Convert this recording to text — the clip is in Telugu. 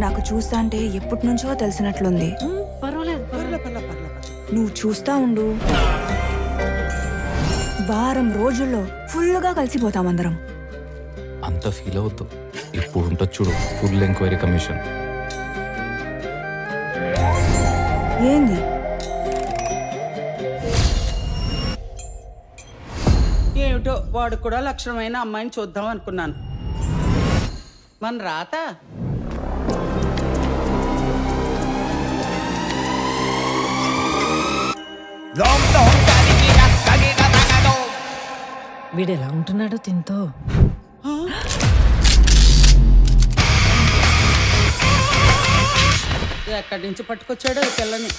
నాకు చూస్తా అంటే ఎప్పటి నుంచో తెలిసినట్లుంది. పర్వాలేదు నువ్వు చూస్తా ఉండు, వారం రోజుల్లో ఫుల్గా కలిసిపోతాం అందరం. అంత ఫీల్ అవుతూ ఇప్పుడు ఉంటుంది చూడు, ఫుల్ ఎంక్వైరీ కమిషన్. ఏంది? ఏమిటో వాడు కూడా లక్షణమైన అమ్మాయిని చూద్దాం అనుకున్నాను. మన రాత వీడు ఎలా ఉంటున్నాడో తింతో. ఎక్కడి నుంచి పట్టుకొచ్చాడో ఈ పిల్లని.